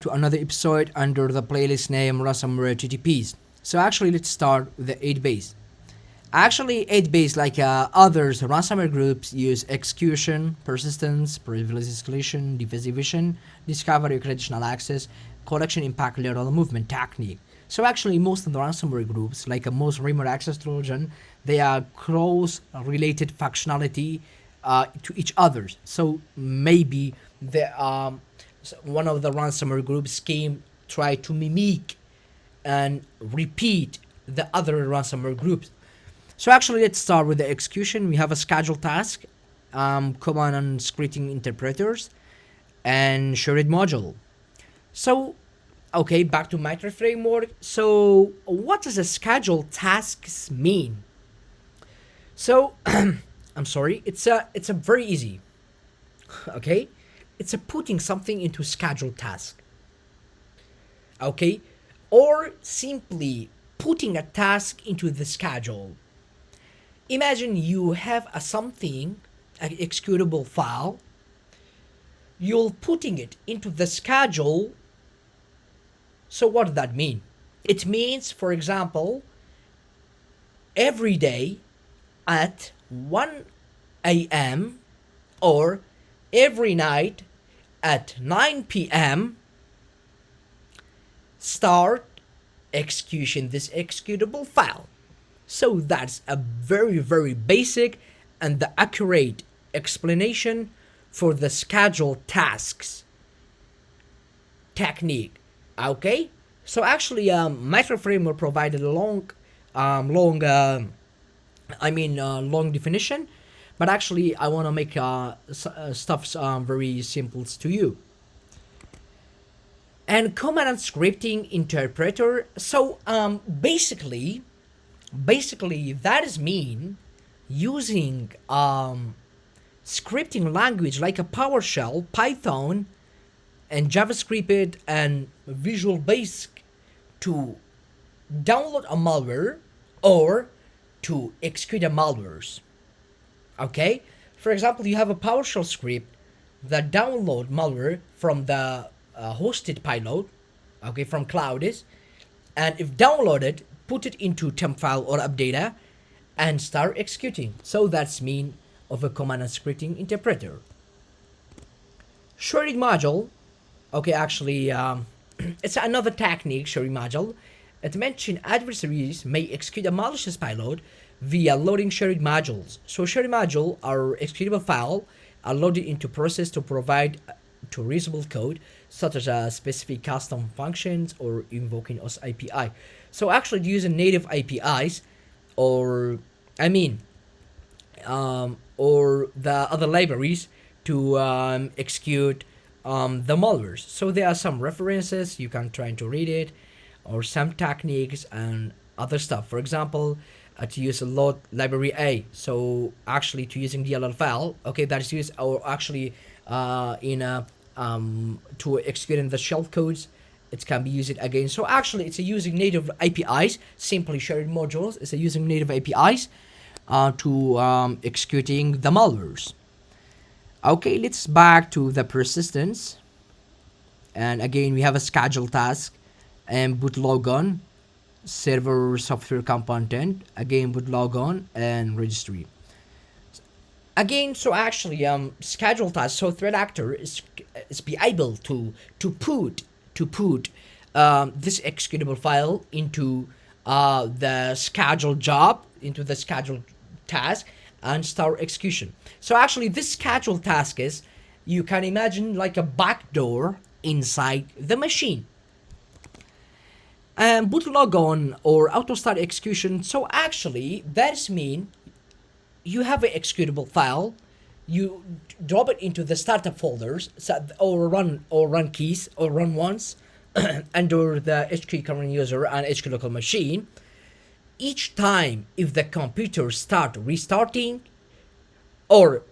to another episode under the playlist name Ransomware TTPs. So actually, let's start with the 8 base. Actually, 8 base, like others ransomware groups, use execution, persistence, privilege escalation, device evasion, discovery, conditional access, collection, impact, lateral movement technique. So actually, most of the ransomware groups, like most remote access Trojan, they are close-related functionality to each others. So maybe one of the ransomware groups came try to mimic and repeat the other ransomware groups. So actually, let's start with the execution. We have a scheduled task, command and scripting interpreters, and shared module. So, okay, back to Micro framework. So, what does a scheduled tasks mean? So, I'm sorry. It's a very easy. Okay, it's a putting something into scheduled task. Okay, or simply putting a task into the schedule. Imagine you have a something, an executable file, you're putting it into the schedule. So what does that mean? It means, for example, every day at 1 a.m. or every night at 9 p.m. start execution this executable file. So that's a very, very basic and the accurate explanation for the scheduled tasks technique. Okay, so actually, microframe provided a long definition, but actually, I want to make stuff very simple to you. And command and scripting interpreter. So basically that is mean using scripting language like a PowerShell, Python, and JavaScript and Visual Basic to download a malware or to execute a malwares. Okay, for example, you have a PowerShell script that download malware from the hosted payload, okay, from Cloudis, and if downloaded, put it into temp file or updata and start executing. So that's mean of a command and scripting interpreter. Sharing module, okay, actually, it's another technique, sharing module. It mentioned adversaries may execute a malicious payload via loading sharing modules. So sharing module are executable file are loaded into process to provide to reusable code, such as specific custom functions or invoking OS API. So actually using native APIs, or I mean, or the other libraries to execute the malwares. So there are some references you can try to read it, or some techniques and other stuff. For example, to use a load library A. So actually to using DLL file, okay, that is used or actually in a to executing the shell codes. It can be used again. So actually, it's a using native APIs, simply shared modules. It's a using native APIs to executing the malwares. Okay, let's back to the persistence. And again, we have a schedule task and boot logon, server software component, again boot logon and registry. Again, so actually, schedule task. So threat actor is be able to put this executable file into the scheduled job, into the scheduled task, and start execution. So actually, this scheduled task is, you can imagine like a backdoor inside the machine. And boot logon or auto start execution. So actually, that's mean you have an executable file, you drop it into the startup folders, or run keys or run once under the HK current user and HK local machine. Each time if the computer start restarting, or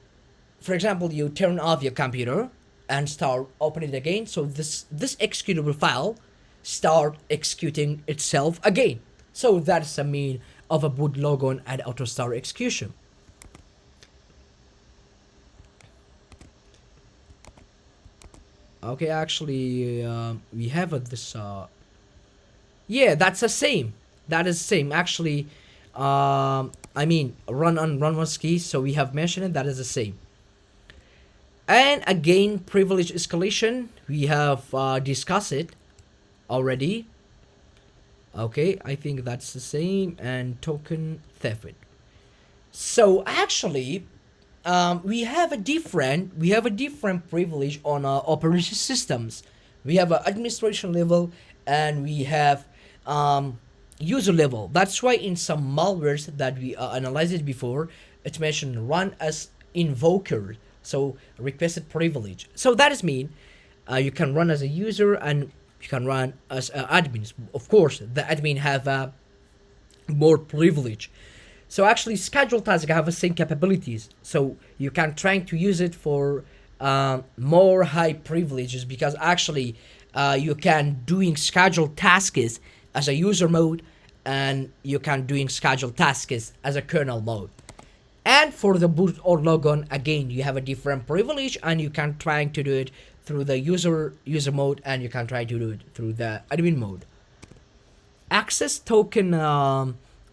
for example you turn off your computer and start opening it again, so this executable file start executing itself again. So that's the mean of a boot logon and auto start execution. Okay, actually, we have this. Yeah, that's the same. That is the same. Actually, I mean, run one key. So we have mentioned it. That is the same. And again, privilege escalation. We have discussed it already. Okay, I think that's the same. And token theft. So actually, we have a different privilege on our operation systems. We have an administration level, and we have um, user level. That's why in some malwares that we analyzed before, it mentioned run as invoker, so requested privilege. So that is mean you can run as a user and you can run as admins. Of course, the admin have more privilege. So actually, scheduled tasks have the same capabilities. So you can try to use it for more high privileges, because actually you can doing scheduled tasks as a user mode, and you can doing scheduled tasks as a kernel mode. And for the boot or logon, again, you have a different privilege, and you can try to do it through the user mode, and you can try to do it through the admin mode. Access token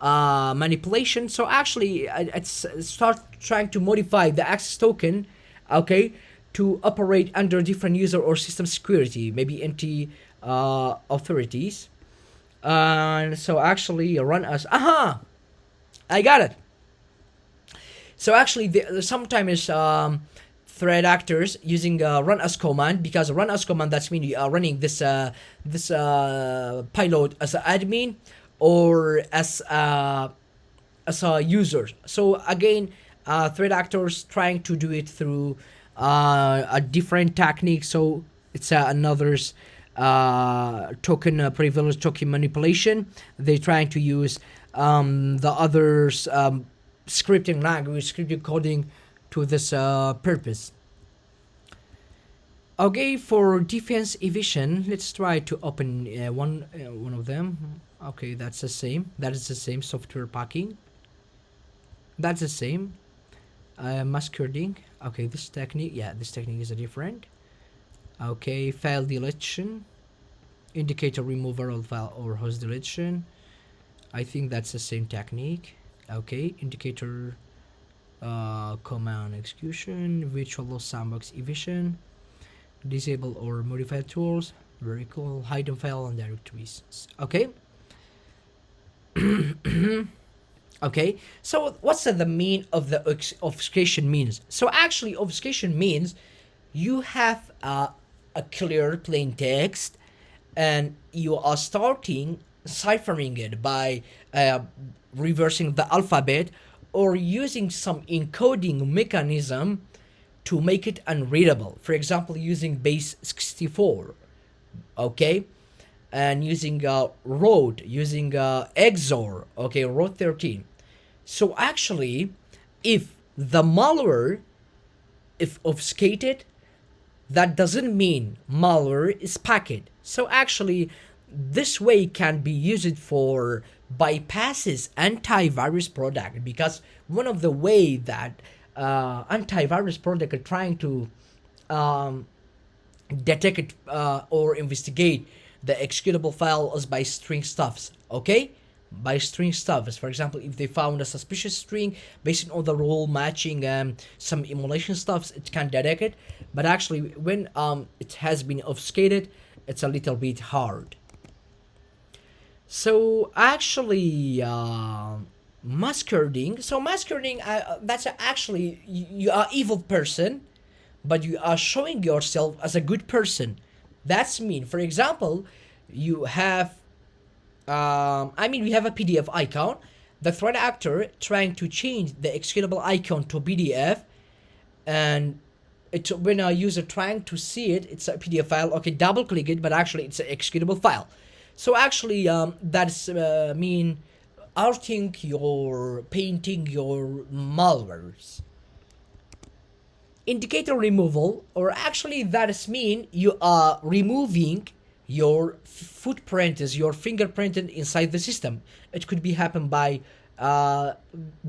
manipulation. So actually, it's start trying to modify the access token, okay, to operate under different user or system security, maybe NT authorities. And so actually, run as I got it. So actually, sometimes threat actors using run as command, because run as command, that's mean you are running this payload as an admin or as a user. So again, threat actors trying to do it through a different technique. So it's another's token privilege token manipulation. They're trying to use the others scripting language, scripting coding to this purpose. Okay, for defense evasion, let's try to open one of them. Okay, that's the same. That is the same software packing. That's the same. Masquerading. Okay, this technique. Yeah, this technique is a different. Okay, file deletion, indicator removal of file or host deletion. I think that's the same technique. Okay, indicator command execution, virtual sandbox evasion, disable or modify tools, very cool, hidden file and directories. Okay. Okay, so what's the mean of the obfuscation means? So actually, obfuscation means you have a clear plain text, and you are starting ciphering it by reversing the alphabet or using some encoding mechanism to make it unreadable. For example, using base 64, okay, and using road, using XOR, okay, road 13. So actually, if the malware, if obfuscated, that doesn't mean malware is packed. So actually, this way can be used for bypasses antivirus product, because one of the way that antivirus product are trying to um, detect or investigate the executable file is by string stuffs. Okay, by string stuffs. For example, if they found a suspicious string based on the role matching some emulation stuffs, it can detect it. But actually, when it has been obfuscated, it's a little bit hard. So actually, masquerading. So masquerading, that's actually you are evil person, but you are showing yourself as a good person. That's mean. For example, you have, we have a PDF icon. The threat actor trying to change the executable icon to PDF, and it when a user trying to see it, it's a PDF file. Okay, double click it, but actually it's an executable file. So actually, that's mean arting your painting your malwares. Indicator removal, or actually that is mean you are removing your footprint, is your fingerprint inside the system. It could be happen by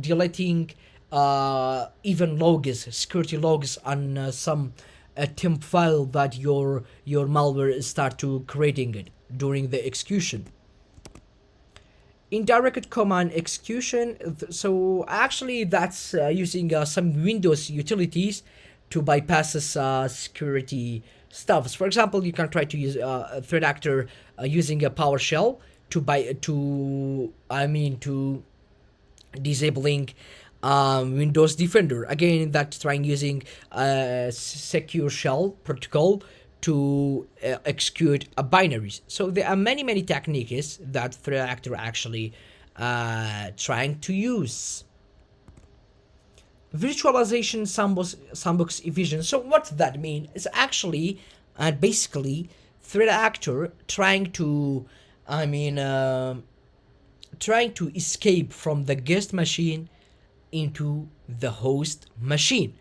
deleting even logs, security logs on some a temp file that your malware start to creating it during the execution. Indirect command execution, so actually that's using some Windows utilities to bypass security stuffs. For example, you can try to use a threat actor using a PowerShell to disabling Windows Defender. Again, that's trying using a secure shell protocol to execute a binaries. So there are many techniques that threat actor actually trying to use. Virtualization sandbox evasion. So what that mean is actually basically threat actor trying to I mean trying to escape from the guest machine into the host machine.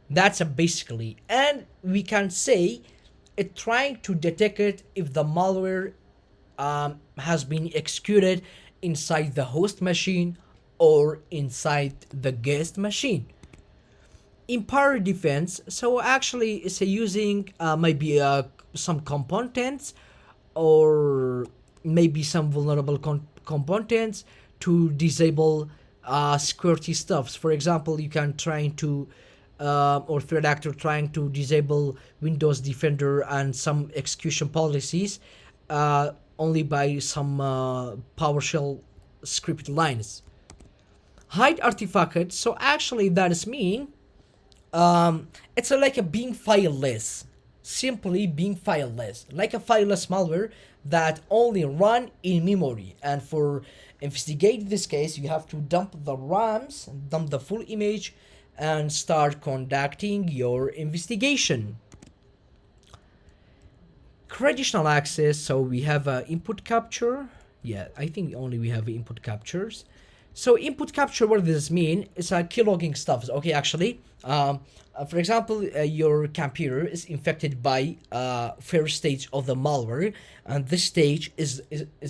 That's a basically, and we can say it trying to detect it if the malware has been executed inside the host machine or inside the guest machine. Empire defense, so actually it's using maybe some components or maybe some vulnerable components to disable security stuffs. For example, you can trying to or threat actor trying to disable Windows Defender and some execution policies only by some PowerShell script lines. Hide artifact. So actually, that is mean it's like a being fileless, simply being fileless, like a fileless malware that only run in memory. And for investigate this case, you have to dump the RAMs, dump the full image, and start conducting your investigation. Conditional access. So we have input capture. Yeah, I think only we have input captures. So input capture, what does this mean? It's keylogging stuff. Okay, actually, for example, your computer is infected by first stage of the malware, and this stage is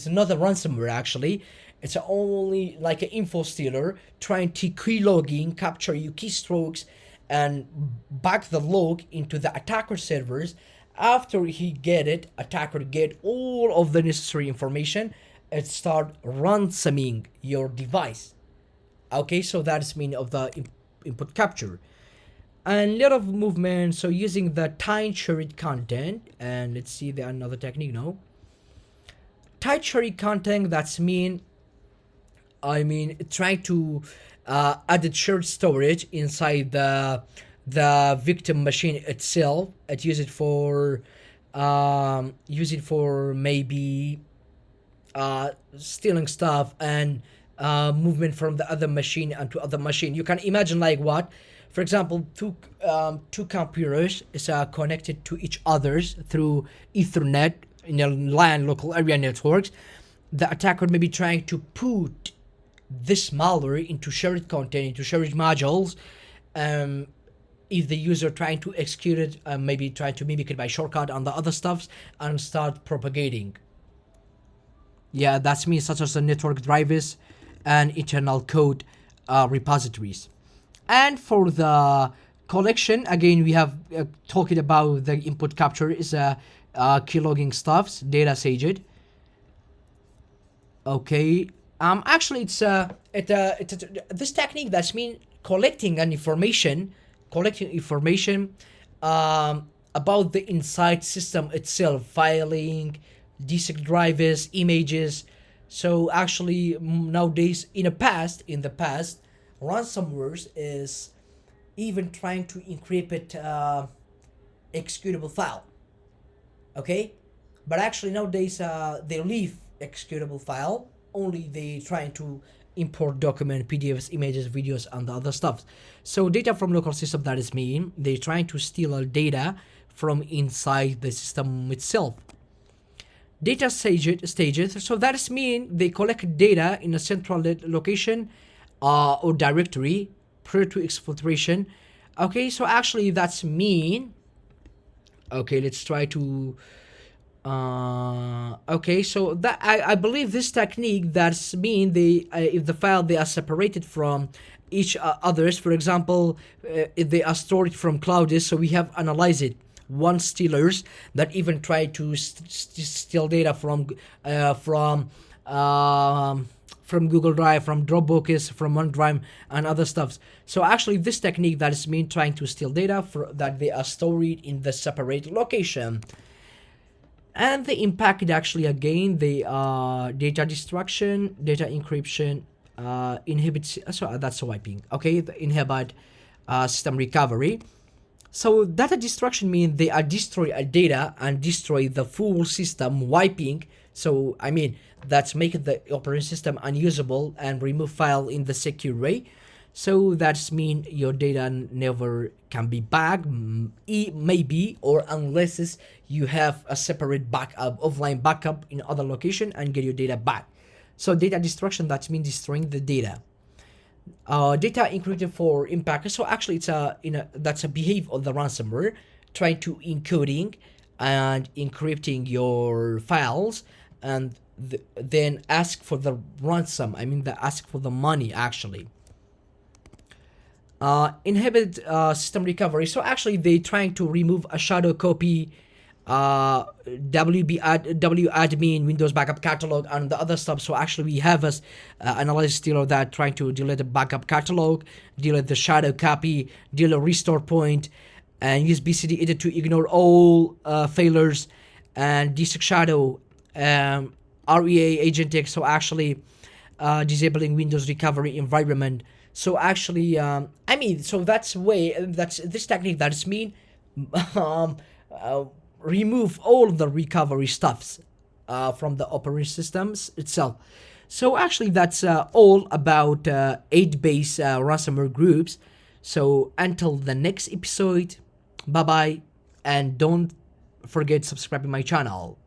not a ransomware. Actually, it's only like an info stealer trying to keylogging, capture your keystrokes, and back the log into the attacker servers. After he get it, attacker get all of the necessary information and start ransoming your device. Okay, so that's mean of the input capture. And lot of movement, so using the time shared content, and let's see the another technique now. Time shared content, that's mean trying to add shared storage inside the victim machine itself. It use it for maybe stealing stuff and movement from the other machine and to other machine. You can imagine like what, for example, two computers is connected to each others through Ethernet in a LAN local area networks. The attacker may be trying to put this malware into shared content, into shared modules. If the user trying to execute it, maybe try to mimic it by shortcut on the other stuffs and start propagating. Yeah, that's means such as the network drivers and internal code repositories. And for the collection, again, we have talking about the input capture is keylogging stuffs, data saged. Okay. Actually, it's this technique that's mean collecting information about the inside system itself, filing, disk drivers, images. So actually, nowadays, in the past, ransomware is even trying to encrypt executable file. Okay, but actually nowadays they leave executable file. Only they trying to import document, PDFs, images, videos, and the other stuff. So data from local system, that is mean they trying to steal data from inside the system itself. Data stages. So that is mean they collect data in a central location or directory prior to exfiltration. Okay, so actually that's mean. Okay, let's try to. Okay, so that I believe this technique that's mean they if the file they are separated from each others. For example, if they are stored from clouds, so we have analyzed it. One stealers that even try to steal data from Google Drive, from Dropbox, from OneDrive, and other stuffs. So actually, this technique that is mean trying to steal data that they are stored in the separate location. And the impact actually again the data destruction, data encryption, inhibits. So that's swiping. Okay, the inhibit system recovery. So data destruction means they are destroy a data and destroy the full system, wiping. So I mean that's make the operating system unusable and remove file in the secure way. So that's mean your data never can be back, maybe, or unless you have a separate backup, offline backup in other location and get your data back. So data destruction, that means destroying the data. Data encrypted for impact. So actually, that's a behavior of the ransomware, trying to encoding and encrypting your files, and then ask for the ransom. I mean, ask for the money actually. Inhibit system recovery. So actually, they trying to remove a shadow copy, wadmin, Windows backup catalog, and the other stuff. So actually, we have us analysis deal of that, trying to delete the backup catalog, delete the shadow copy, delete restore point, and use BCD editor to ignore all failures, and DSec shadow, REA agent X. So actually, disabling Windows recovery environment. So actually, I mean, so that's this technique that is mean remove all the recovery stuffs from the operating systems itself. So actually, that's all about 8-base ransomware groups. So until the next episode, bye bye, and don't forget subscribing my channel.